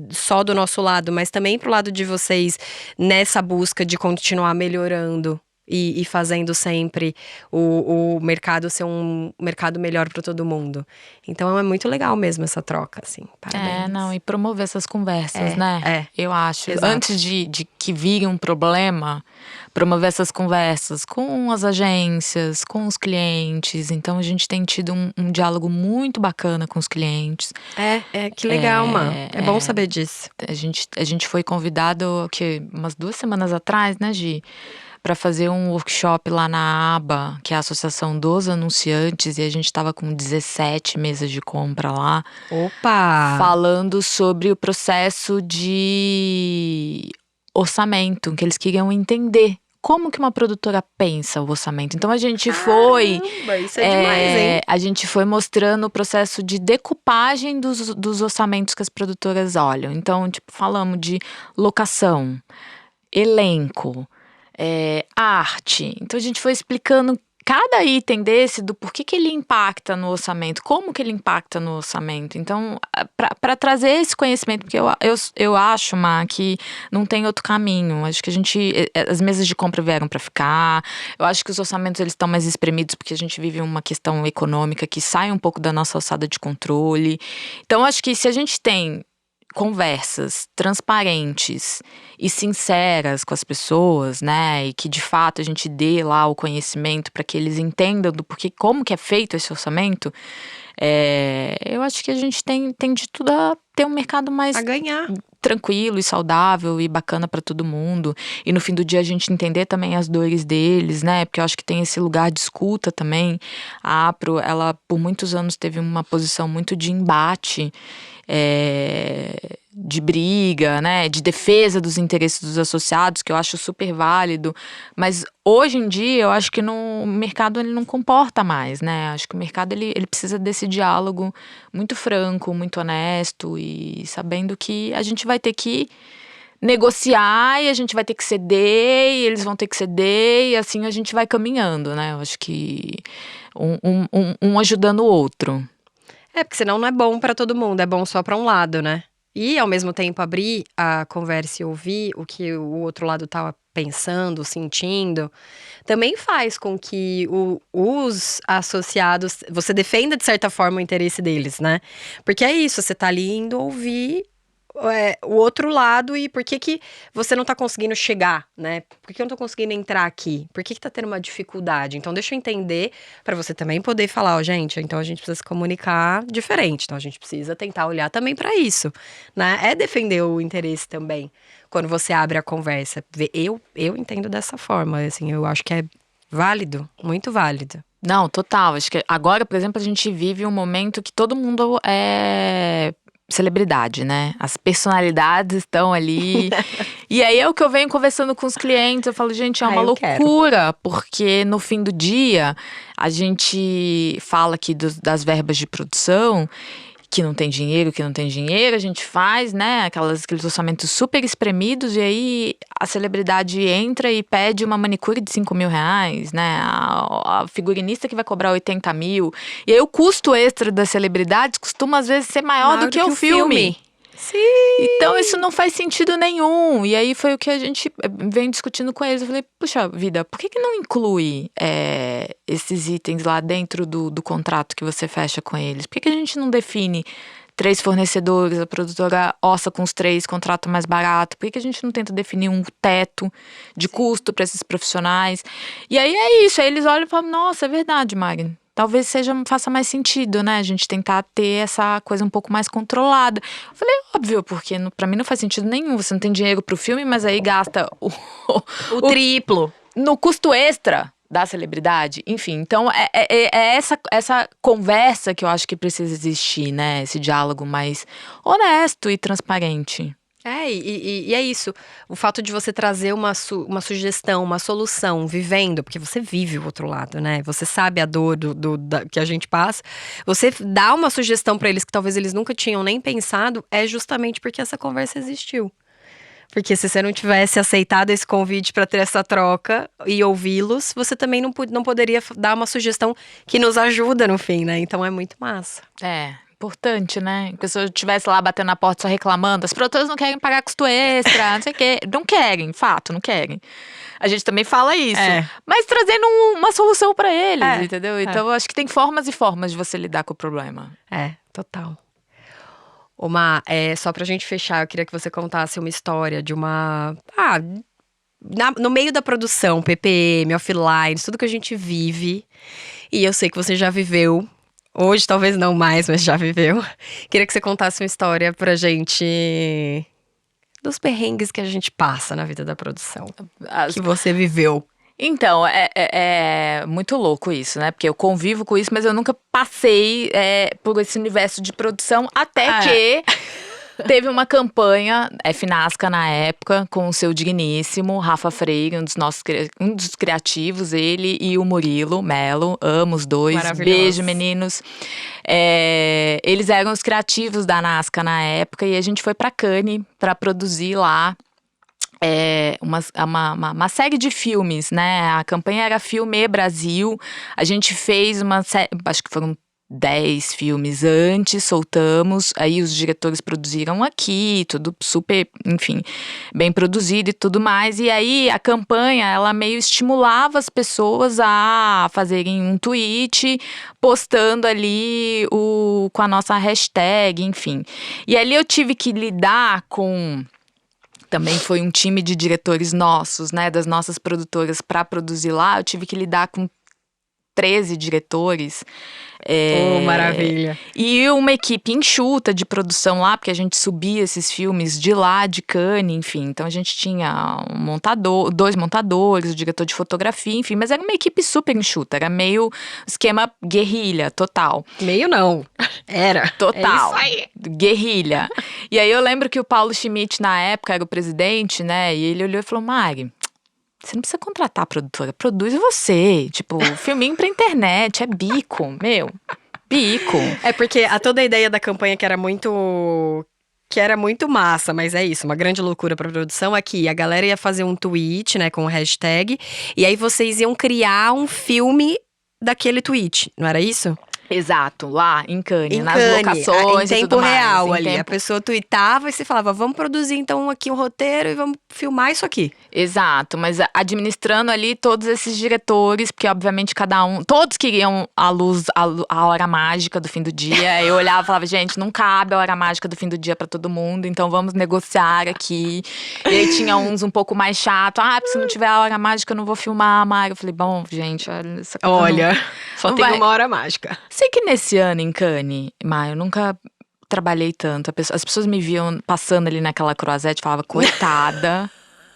só do nosso lado, mas também pro lado de vocês, nessa busca de continuar melhorando. E fazendo sempre o mercado ser um mercado melhor para todo mundo. Então é muito legal mesmo essa troca, assim. Parabéns. E promover essas conversas, né? Eu acho. Exato. Antes de que vire um problema, promover essas conversas com as agências, com os clientes. Então a gente tem tido um diálogo muito bacana com os clientes. Que legal, É bom saber disso. A gente foi convidado, umas 2 semanas atrás, né, Gi? Para fazer um workshop lá na ABA, que é a Associação dos Anunciantes, e a gente estava com 17 mesas de compra lá. Opa! Falando sobre o processo de orçamento, que eles queriam entender como que uma produtora pensa o orçamento. Então a gente foi… Caramba, isso é demais, hein? A gente foi mostrando o processo de decupagem dos orçamentos que as produtoras olham. Então, tipo, falamos de locação, elenco, arte. Então a gente foi explicando cada item desse do porquê que ele impacta no orçamento, como que ele impacta no orçamento. Então, para trazer esse conhecimento, porque eu acho, Má, que não tem outro caminho. Acho que as mesas de compra vieram para ficar. Eu acho que os orçamentos eles estão mais espremidos porque a gente vive uma questão econômica que sai um pouco da nossa alçada de controle. Então, acho que se a gente tem conversas transparentes e sinceras com as pessoas, né, e que de fato a gente dê lá o conhecimento para que eles entendam do porquê, como que é feito esse orçamento, eu acho que a gente tem de tudo a ter um mercado mais a ganhar, tranquilo e saudável e bacana para todo mundo, e no fim do dia a gente entender também as dores deles, né, porque eu acho que tem esse lugar de escuta também. A APRO, ela por muitos anos teve uma posição muito de embate, de briga, né, de defesa dos interesses dos associados, que eu acho super válido, mas hoje em dia eu acho que o mercado ele não comporta mais, né, acho que o mercado ele precisa desse diálogo muito franco, muito honesto e sabendo que a gente vai ter que negociar e a gente vai ter que ceder e eles vão ter que ceder e assim a gente vai caminhando, né, eu acho que um ajudando o outro. Porque senão não é bom pra todo mundo, é bom só pra um lado, né? E ao mesmo tempo abrir a conversa e ouvir o que o outro lado tava pensando, sentindo, também faz com que os associados, você defenda de certa forma o interesse deles, né? Porque é isso, você tá ali indo ouvir o outro lado e por que você não tá conseguindo chegar, né? Por que eu não tô conseguindo entrar aqui? Por que tá tendo uma dificuldade? Então deixa eu entender pra você também poder falar, ó, gente, então a gente precisa se comunicar diferente, então a gente precisa tentar olhar também pra isso, né? É defender o interesse também, quando você abre a conversa. Eu entendo dessa forma, assim, eu acho que é válido, muito válido. Não, total, acho que agora, por exemplo, a gente vive um momento que todo mundo é celebridade, né? As personalidades estão ali. E aí é o que eu venho conversando com os clientes. Eu falo, gente, é uma loucura. Porque no fim do dia, a gente fala aqui das verbas de produção, que não tem dinheiro, a gente faz, né, aqueles orçamentos super espremidos, e aí a celebridade entra e pede uma manicure de 5 mil reais, né, a figurinista que vai cobrar 80 mil, e aí o custo extra das celebridades costuma às vezes ser maior do que o filme. Sim! Então isso não faz sentido nenhum. E aí foi o que a gente vem discutindo com eles. Eu falei, puxa vida, por que não inclui esses itens lá dentro do contrato que você fecha com eles? Por que a gente não define 3 fornecedores, a produtora orça com os 3, contrato mais barato? Por que a gente não tenta definir um teto de custo para esses profissionais? E aí é isso, aí eles olham e falam, nossa, é verdade, Mari. Talvez faça mais sentido, né? A gente tentar ter essa coisa um pouco mais controlada. Eu falei, óbvio, porque pra mim não faz sentido nenhum. Você não tem dinheiro pro filme, mas aí gasta o triplo no custo extra da celebridade. Enfim, então é essa conversa que eu acho que precisa existir, né? Esse diálogo mais honesto e transparente. E é isso. O fato de você trazer uma sugestão, uma solução, vivendo, porque você vive o outro lado, né? Você sabe a dor que a gente passa. Você dá uma sugestão pra eles que talvez eles nunca tinham nem pensado, é justamente porque essa conversa existiu. Porque se você não tivesse aceitado esse convite pra ter essa troca e ouvi-los, você também não poderia dar uma sugestão que nos ajuda no fim, né? Então é muito massa. Importante, né? A pessoa estivesse lá batendo na porta só reclamando, as produtoras não querem pagar custo extra, não sei o quê. Não querem, fato, não querem. A gente também fala isso, mas trazendo uma solução pra eles, entendeu? Então eu acho que tem formas e formas de você lidar com o problema. Total. Uma, só pra gente fechar, eu queria que você contasse uma história de uma... no meio da produção, PPM, offline, tudo que a gente vive, e eu sei que você já viveu. Hoje talvez não mais, mas já viveu. Queria que você contasse uma história pra gente dos perrengues que a gente passa na vida da produção. Que você viveu. Então, é muito louco isso, né? Porque eu convivo com isso, mas eu nunca passei por esse universo de produção, até que teve uma campanha, Finasca na época, com o seu digníssimo Rafa Freire, um dos criativos, ele e o Murilo Melo, amo os dois, beijo meninos. Eles eram os criativos da Nasca na época, e a gente foi pra Cannes pra produzir lá uma série de filmes, né? A campanha era Filme Brasil. A gente fez uma série, acho que foram 10 filmes antes, soltamos, aí os diretores produziram aqui, tudo super, enfim, bem produzido e tudo mais, e aí a campanha, ela meio estimulava as pessoas a fazerem um tweet, postando ali com a nossa hashtag, enfim. E ali eu tive que lidar com... Também foi um time de diretores nossos, né, das nossas produtoras para produzir lá, eu tive que lidar com 13 diretores. Maravilha. E uma equipe enxuta de produção lá, porque a gente subia esses filmes de lá, de Cannes, enfim. Então a gente tinha dois montadores, o diretor de fotografia, enfim. Mas era uma equipe super enxuta, era meio esquema guerrilha, total. Meio não, era. Total. É isso aí. Guerrilha. E aí eu lembro que o Paulo Schmidt, na época, era o presidente, né? E ele olhou e falou, Mari... Você não precisa contratar a produtora, produz você. Tipo, filminho pra internet, é bico, bico. Porque toda a ideia da campanha que era muito massa, mas é isso, uma grande loucura pra produção, aqui a galera ia fazer um tweet, né, com o hashtag, e aí vocês iam criar um filme daquele tweet, não era isso? Exato, lá em Cannes, nas locações em e tempo tudo mais, real ali. A pessoa tweetava e você falava, vamos produzir então aqui um roteiro e vamos filmar isso aqui. Exato, mas administrando ali todos esses diretores, porque obviamente todos queriam a hora mágica do fim do dia. Eu olhava e falava, gente, não cabe a hora mágica do fim do dia pra todo mundo, então vamos negociar aqui. E aí tinha uns um pouco mais chato, porque se não tiver a hora mágica eu não vou filmar, Mário. Eu falei, bom, gente, essa coisa só tem uma hora mágica. Sei que nesse ano em Cannes, eu nunca trabalhei tanto. As pessoas me viam passando ali naquela croisette e falavam, coitada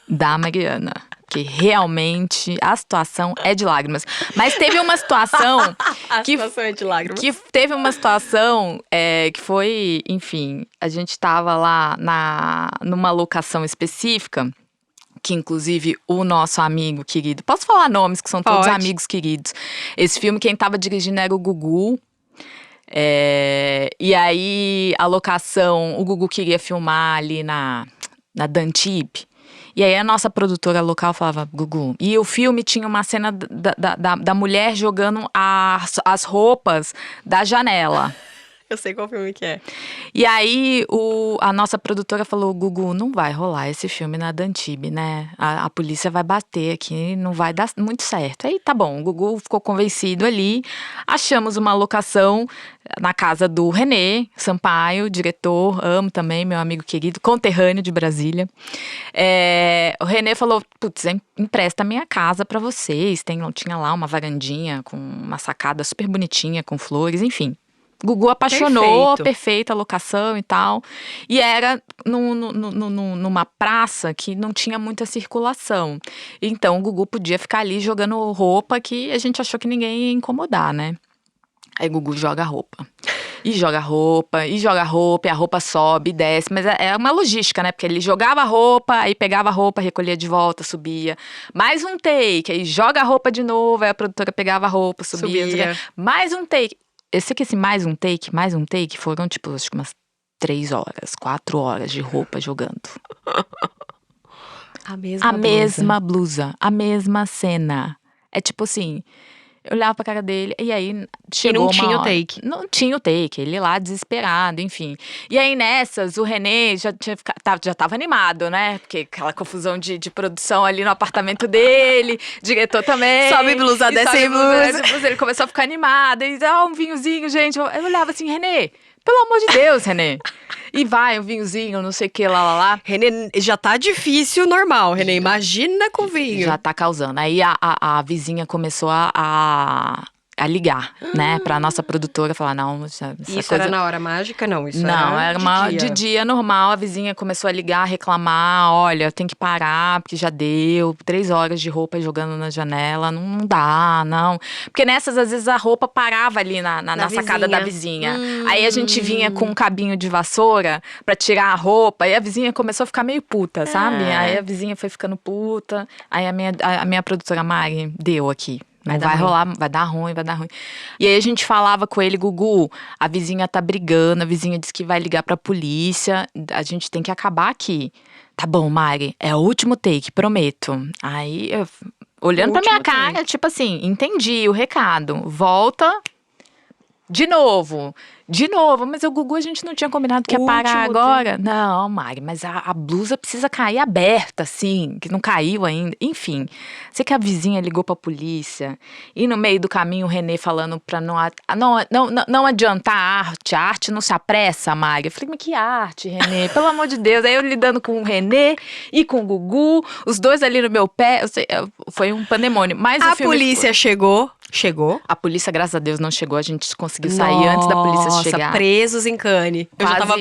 da Mariana. Que realmente a situação é de lágrimas. Mas teve uma situação. A situação é de lágrimas. Que teve uma situação que foi, enfim, a gente tava lá numa locação específica. Que inclusive o nosso amigo querido, posso falar nomes que são todos amigos queridos. Esse filme quem tava dirigindo era o Gugu. E aí, a locação, o Gugu queria filmar ali na Dantip. E aí, a nossa produtora local falava, Gugu. E o filme tinha uma cena da mulher jogando as roupas da janela. Eu sei qual filme que é. E aí, a nossa produtora falou, Gugu, não vai rolar esse filme na Dantib, né? A polícia vai bater aqui, não vai dar muito certo. Aí, tá bom, o Gugu ficou convencido ali. Achamos uma locação na casa do Renê Sampaio, diretor, amo também, meu amigo querido, conterrâneo de Brasília. O Renê falou, putz, empresta a minha casa pra vocês. Tinha lá uma varandinha com uma sacada super bonitinha, com flores, enfim. Gugu apaixonou, perfeita a locação e tal. E era numa praça que não tinha muita circulação. Então, o Gugu podia ficar ali jogando roupa que a gente achou que ninguém ia incomodar, né? Aí, Gugu joga roupa. E joga roupa, e joga roupa, e a roupa sobe e desce. Mas é uma logística, né? Porque ele jogava a roupa, aí pegava a roupa, recolhia de volta, subia. Mais um take, aí joga a roupa de novo, aí a produtora pegava a roupa, subia. Mais um take. Eu sei que esse mais um take, foram tipo, acho que umas 3 horas, 4 horas de roupa jogando. A mesma blusa, a mesma cena. É tipo assim, eu olhava pra cara dele, e aí chegou não tinha uma o hora. take. Não tinha o take, ele lá desesperado, enfim. E aí nessas, o Renê já tava animado, né? Porque aquela confusão de produção ali no apartamento dele, diretor também. Sobe blusa, desce blusa. Ele começou a ficar animado, e um vinhozinho, gente. Eu olhava assim, Renê, pelo amor de Deus, Renê. E vai, um vinhozinho, não sei o que, lá. Renê, já tá difícil normal, Renê. Imagina com vinho. Já tá causando. Aí a vizinha começou a ligar, né, pra nossa produtora, falar, não, essa isso coisa... era na hora mágica? Não, isso não, era de dia normal, a vizinha começou a ligar, reclamar, olha, tem que parar, porque já deu, 3 horas de roupa jogando na janela, não dá, não. Porque nessas, às vezes, a roupa parava ali na sacada da vizinha. Aí a gente vinha com um cabinho de vassoura pra tirar a roupa, e a vizinha começou a ficar meio puta, sabe? Aí a vizinha foi ficando puta, aí a minha produtora Mari deu aqui. Não vai rolar, vai dar ruim. E aí a gente falava com ele, Gugu, a vizinha tá brigando, a vizinha disse que vai ligar pra polícia, a gente tem que acabar aqui. Tá bom, Mari, é o último take, prometo. Aí, olhando pra minha cara, tipo assim, entendi o recado. Volta de novo, mas o Gugu a gente não tinha combinado que ia parar agora. Não, Mari, mas a blusa precisa cair aberta, assim, que não caiu ainda. Enfim, sei que a vizinha ligou pra polícia e no meio do caminho o Renê falando pra não adiantar a arte não se apressa, Mari. Eu falei, mas que arte, Renê? Pelo amor de Deus. Aí eu lidando com o Renê e com o Gugu, os dois ali no meu pé, foi um pandemônio. Mas a polícia chegou? A polícia, graças a Deus, não chegou. A gente conseguiu sair antes da polícia chegar. Presos em Cannes. Eu já tava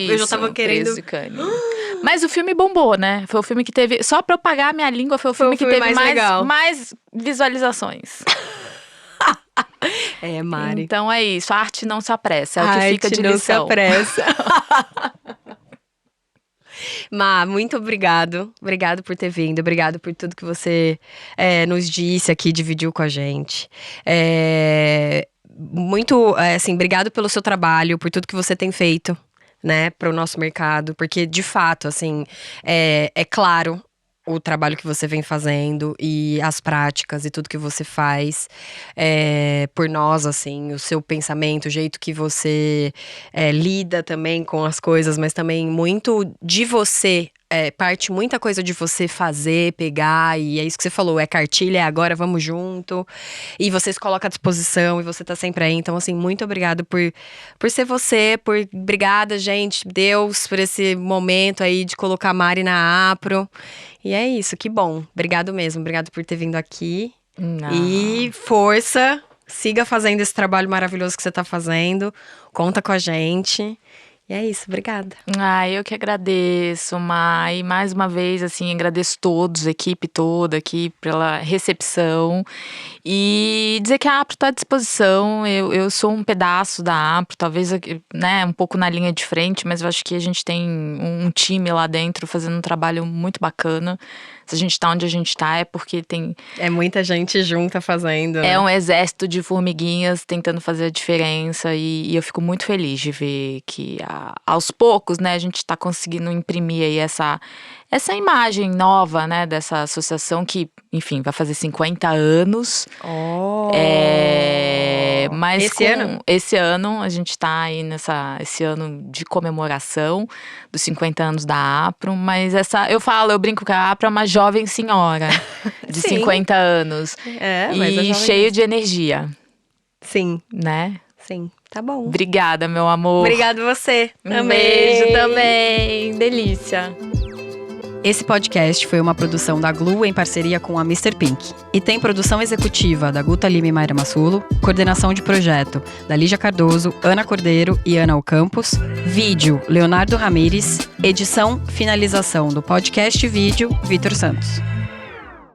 querendo... Presos em Cannes. Mas o filme bombou, né? Foi o filme que teve... Só pra eu pagar a minha língua, foi o filme que teve mais visualizações. Mari. Então é isso. A arte não se apressa. É o que fica de lição. Não se apressa. Má, muito obrigado. Obrigado por ter vindo. Obrigado por tudo que você nos disse aqui, dividiu com a gente. Muito, assim, obrigado pelo seu trabalho, por tudo que você tem feito, né, para o nosso mercado. Porque, de fato, assim, é claro o trabalho que você vem fazendo e as práticas e tudo que você faz por nós, assim, o seu pensamento, o jeito que você lida também com as coisas, mas também muito de você, parte muita coisa de você fazer, pegar, e é isso que você falou, cartilha, agora vamos junto, e você se coloca à disposição, e você tá sempre aí, então assim, muito obrigado por ser você, obrigada, gente, Deus, por esse momento aí de colocar a Mari na Apro, e é isso, que bom, obrigado mesmo, obrigado por ter vindo aqui, e força, siga fazendo esse trabalho maravilhoso que você tá fazendo, conta com a gente. E é isso, obrigada. Eu que agradeço, Mai. Mais uma vez, assim, agradeço todos, a equipe toda aqui pela recepção. E dizer que a APRO está à disposição. Eu sou um pedaço da APRO, talvez, né, um pouco na linha de frente, mas eu acho que a gente tem um time lá dentro fazendo um trabalho muito bacana. Se a gente tá onde a gente tá, é porque tem… É muita gente junta fazendo, né? É um exército de formiguinhas tentando fazer a diferença e eu fico muito feliz de ver que aos poucos, né, a gente tá conseguindo imprimir aí essa imagem nova, né, dessa associação que, enfim, vai fazer 50 anos. Mas esse ano a gente tá aí esse ano de comemoração dos 50 anos da APRO, mas eu brinco que a APRO é uma jovem senhora de 50 anos e cheio de energia. Sim. Né? Sim, tá bom. Obrigada, meu amor. Obrigada você. Um beijo também. Delícia. Esse podcast foi uma produção da Glu em parceria com a Mr. Pink. E tem produção executiva da Guta Lima e Mayra Massulo, coordenação de projeto da Lígia Cardoso, Ana Cordeiro e Ana Ocampos, vídeo Leonardo Ramires, edição, finalização do podcast e vídeo Vitor Santos.